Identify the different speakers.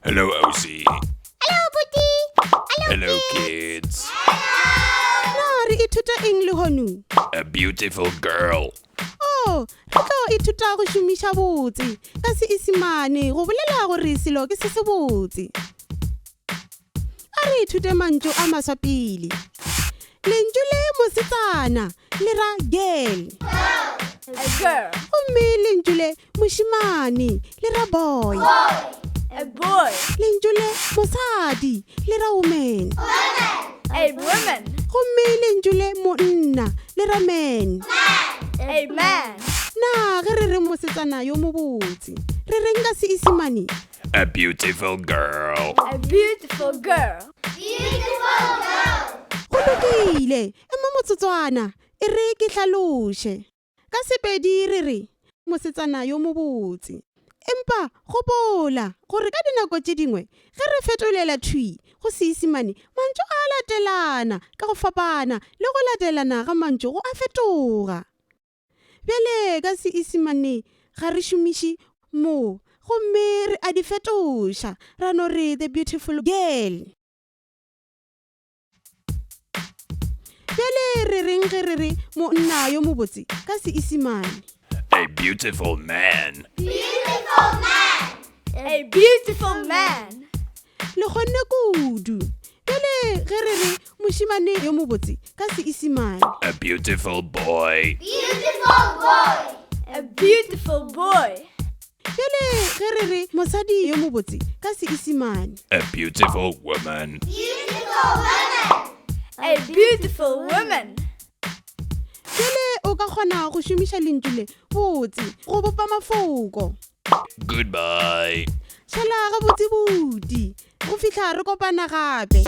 Speaker 1: Hello, OC.
Speaker 2: Hello, Buti.
Speaker 1: Hello, kids.
Speaker 3: Re ithuta eng le honu?
Speaker 1: A beautiful girl.
Speaker 3: Oh, re tlo ithuta go shumisha botse ka Seesimane go bolela gore selo ke se botse. A re ithute mantšu a maswa pele. Lentswe le mosetsana le ra girl.
Speaker 2: A girl.
Speaker 3: Gomme lentswe le moshimane le ra boy.
Speaker 2: A boy.
Speaker 3: Lentswe le mosadi le ra woman.
Speaker 2: A woman.
Speaker 3: Gomme lentswe le monna le ra man.
Speaker 2: A man.
Speaker 3: Na ge re re mosetsana yo mo botse re reng ka Seesimane?
Speaker 1: A beautiful girl.
Speaker 2: A beautiful girl.
Speaker 3: Go lokile ema motsotswana e re ke tlhaloshe ka Sepedi re re mosetsana yo mo botse. Empa gopola gore ka dinako tše dingwe ge re fetolela thwi go Seesimane mantšu a latelana ka go fapana le go latelana ga mantšu go a fetoga. Bjale ka Seesimane ga re šomiše mo gomme re a di fetoša ra no re the beautiful girl. Bjale re reng ge re re monna yo mo botse ka Seesimane?
Speaker 1: A beautiful man.
Speaker 2: A beautiful man.
Speaker 3: Le kgonne kudu. Bjale ge re re mošimane yo mo botse ka Seesimane?
Speaker 1: A beautiful boy.
Speaker 2: A beautiful boy.
Speaker 3: Bjale ge re re mosadi yo mo botse ka Seesimane?
Speaker 1: A beautiful woman.
Speaker 2: A beautiful woman.
Speaker 3: Bjale o ka kgona go šomiša lentswe le botse go bopa mafoko.
Speaker 1: Goodbye.
Speaker 3: Šala ga botse bodi go fihla re kopana gape.